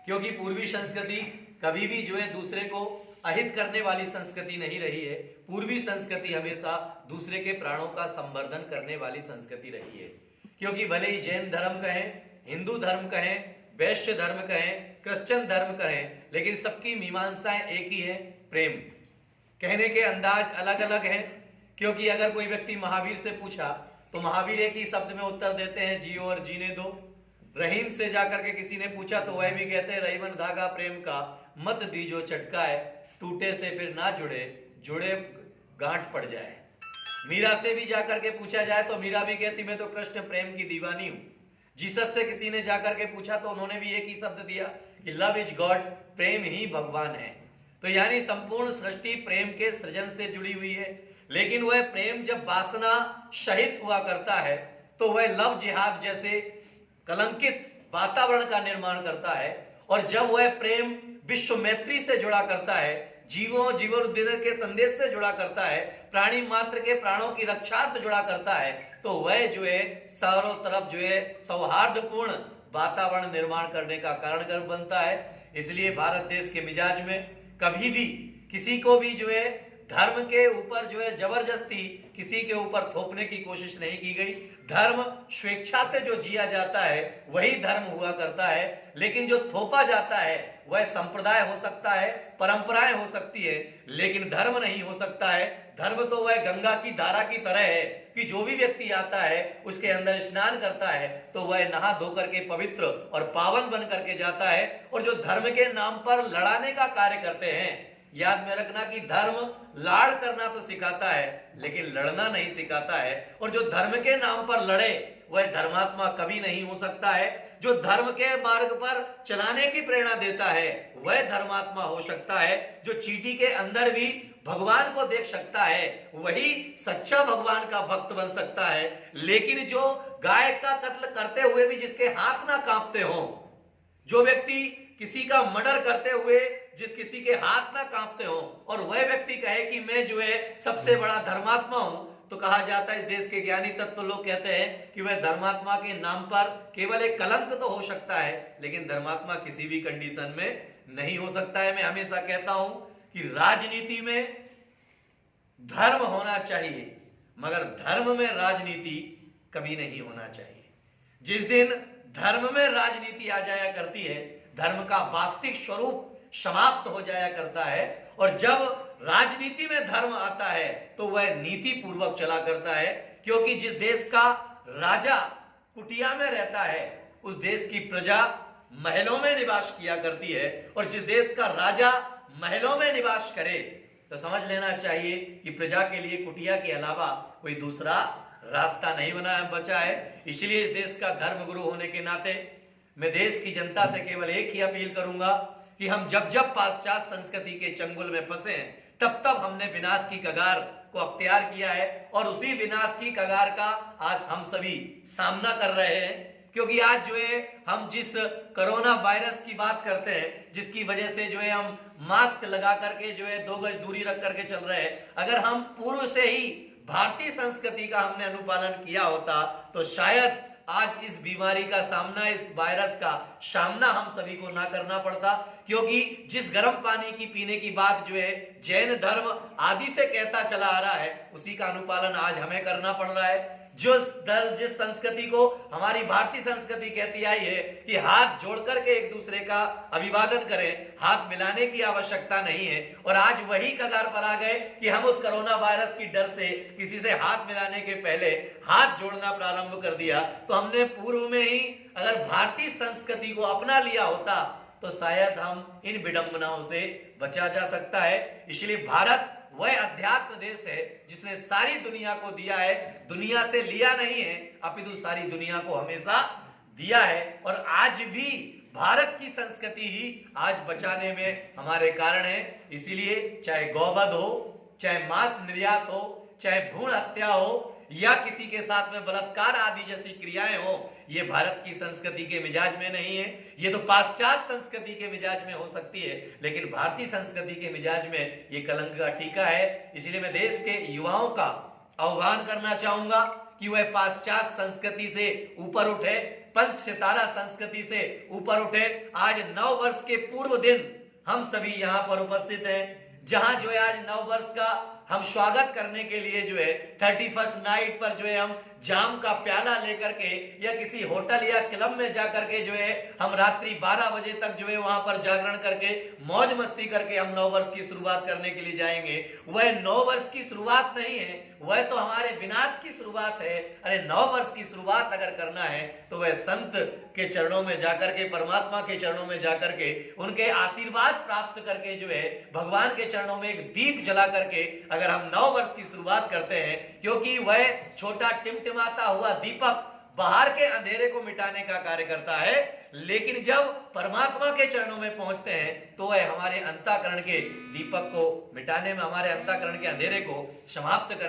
क्योंकि पूर्वी संस्कृति कभी भी जो है दूसरे को अहित करने वाली संस्कृति नहीं रही है। पूर्वी संस्कृति हमेशा दूसरे के प्राणों का संवर्धन करने वाली संस्कृति रही है। क्योंकि भले ही जैन धर्म कहें, हिंदू धर्म कहें, वैश्य धर्म कहें, क्रिश्चियन धर्म कहें, लेकिन सबकी मीमांसाएं एक ही है, प्रेम। कहने के अंदाज अलग अलग हैं। क्योंकि अगर कोई व्यक्ति महावीर से पूछा तो महावीर एक ही शब्द में उत्तर देते हैं, जियो और जीने दो। रहीम से जाकर के किसी ने पूछा तो वह भी कहते हैं, रहीमन धागा प्रेम का मत दीजो चटकाए, टूटे से फिर ना जुड़े, जुड़े गांठ पड़ जाए। मीरा से भी जाकर के पूछा जाए तो मीरा भी कहती मैं तो कृष्ण प्रेम की दीवानी हूं। जीसस से किसी ने जाकर के पूछा तो उन्होंने भी एक ही शब्द दिया कि लव इज गॉड, प्रेम ही भगवान है। तो यानी संपूर्ण सृष्टि प्रेम के सृजन से जुड़ी हुई है। लेकिन वह प्रेम जब वासना शहित हुआ करता है तो वह लव जिहाद जैसे कलंकित वातावरण का निर्माण करता है। और जब वह प्रेम विश्व मैत्री से जुड़ा करता है, जीवन उद्दीन के संदेश से जुड़ा करता है, प्राणी मात्र के प्राणों की रक्षार्थ जुड़ा करता है, तो वह जो है चारों तरफ जो है सौहार्दपूर्ण वातावरण निर्माण करने का कारण बनता है। इसलिए भारत देश के मिजाज में कभी भी किसी को भी जो है धर्म के ऊपर जो है जबरदस्ती किसी के ऊपर थोपने की कोशिश नहीं की गई। धर्म स्वेच्छा से जो जिया जाता है वही धर्म हुआ करता है। लेकिन जो थोपा जाता है वह संप्रदाय हो सकता है, परंपराएं हो सकती है, लेकिन धर्म नहीं हो सकता है। धर्म तो वह गंगा की धारा की तरह है कि जो भी व्यक्ति आता है उसके अंदर स्नान करता है तो वह नहा धो करके पवित्र और पावन बन करके जाता है। और जो धर्म के नाम पर लड़ाने का कार्य करते हैं, याद में रखना कि धर्म लाड़ करना तो सिखाता है लेकिन लड़ना नहीं सिखाता है। और जो धर्म के नाम पर लड़े वह धर्मात्मा कभी नहीं हो सकता है। जो धर्म के मार्ग पर चलाने की प्रेरणा देता है वह धर्मात्मा हो सकता है। जो चींटी के अंदर भी भगवान को देख सकता है वही सच्चा भगवान का भक्त बन सकता है। लेकिन जो गाय का कत्ल करते हुए भी जिसके हाथ ना कांपते हो, जो व्यक्ति किसी का मर्डर करते हुए किसी के हाथ ना कांपते हो और वह व्यक्ति कहे कि मैं जो है सबसे बड़ा धर्मात्मा हूं, तो कहा जाता है, इस देश के ज्ञानी तत्व लोग कहते हैं कि वह धर्मात्मा के नाम पर केवल एक कलंक तो हो सकता है लेकिन धर्मात्मा किसी भी कंडीशन में नहीं हो सकता है। मैं हमेशा कहता हूं कि राजनीति में धर्म होना चाहिए मगर धर्म में राजनीति कभी नहीं होना चाहिए। जिस दिन धर्म में राजनीति आ जाया करती है, धर्म का वास्तविक स्वरूप समाप्त हो जाया करता है। और जब राजनीति में धर्म आता है तो वह नीति पूर्वक चला करता है। क्योंकि जिस देश का राजा कुटिया में रहता है उस देश की प्रजा महलों में निवास किया करती है। और जिस देश का राजा महलों में निवास करे तो समझ लेना चाहिए कि प्रजा के लिए कुटिया के अलावा कोई दूसरा रास्ता नहीं बचा है। इसलिए इस देश का धर्मगुरु होने के नाते मैं देश की जनता से केवल एक ही अपील करूंगा कि हम जब जब पाश्चात्य संस्कृति के चंगुल में फंसे हैं तब तब हमने विनाश की कगार को अख्तियार किया है। और उसी विनाश की कगार का आज हम सभी सामना कर रहे हैं। क्योंकि आज जो है हम जिस कोरोना वायरस की बात करते हैं, जिसकी वजह से जो है हम मास्क लगा करके जो है 2 गज दूरी रख करके चल रहे हैं, अगर हम पूर्व से ही भारतीय संस्कृति का हमने अनुपालन किया होता तो शायद आज इस बीमारी का सामना, इस वायरस का सामना हम सभी को ना करना पड़ता। क्योंकि जिस गर्म पानी की पीने की बात जो है जैन धर्म आदि से कहता चला आ रहा है उसी का अनुपालन आज हमें करना पड़ रहा है। जिस संस्कृति को हमारी भारतीय संस्कृति कहती आई है कि हाथ जोड़ करके एक दूसरे का अभिवादन करें, हाथ मिलाने की आवश्यकता नहीं है, और आज वही कगार पर आ गए कि हम उस कोरोना वायरस की डर से किसी से हाथ मिलाने के पहले हाथ जोड़ना प्रारंभ कर दिया। तो हमने पूर्व में ही अगर भारतीय संस्कृति को अपना लिया होता तो शायद हम इन विडंबनाओं से बचा जा सकता है। इसलिए भारत वह अध्यात्म देश है जिसने सारी दुनिया को दिया है, दुनिया से लिया नहीं है अपितु सारी दुनिया को हमेशा दिया है। और आज भी भारत की संस्कृति ही आज बचाने में हमारे कारण है। इसीलिए चाहे गौवध हो, चाहे मांस निर्यात हो, चाहे भ्रूण हत्या हो या किसी के साथ में बलात्कार आदि जैसी क्रियाएं हो, ये भारत की संस्कृति के मिजाज में नहीं है। ये तो पाश्चात्य संस्कृति के मिजाज में हो सकती है, लेकिन भारतीय संस्कृति के मिजाज में ये कलंक का टीका है। इसलिए मैं देश के युवाओं का आह्वान करना चाहूंगा कि वह पाश्चात्य संस्कृति से ऊपर उठे, पंच सितारा संस्कृति से ऊपर उठे। आज नव वर्ष के पूर्व दिन हम सभी यहां पर उपस्थित हैं, जहां जो है आज नव वर्ष का हम स्वागत करने के लिए जो है 31st नाइट पर जो है हम जाम का प्याला लेकर के या किसी होटल या क्लब में जाकर के जो है हम रात्रि 12 बजे तक जो है वहां पर जागरण करके मौज मस्ती करके हम नव वर्ष की शुरुआत करने के लिए जाएंगे। वह नव वर्ष की शुरुआत नहीं है, वह तो हमारे विनाश की शुरुआत है। अरे नव वर्ष की शुरुआत अगर करना है तो वह संत के चरणों में जाकर के, परमात्मा के चरणों में जाकर के उनके आशीर्वाद प्राप्त करके जो है भगवान के चरणों में एक दीप जला करके अगर हम नव वर्ष की शुरुआत करते हैं, क्योंकि वह छोटा टिमटिमाता हुआ दीपक बाहर के अंधेरे को मिटाने का कार्य करता है, लेकिन जब परमात्मा के चरणों में पहुंचते हैं तो वह हमारे अंतःकरण के दीपक को मिटाने में, हमारे अंतःकरण के अंधेरे को समाप्त कर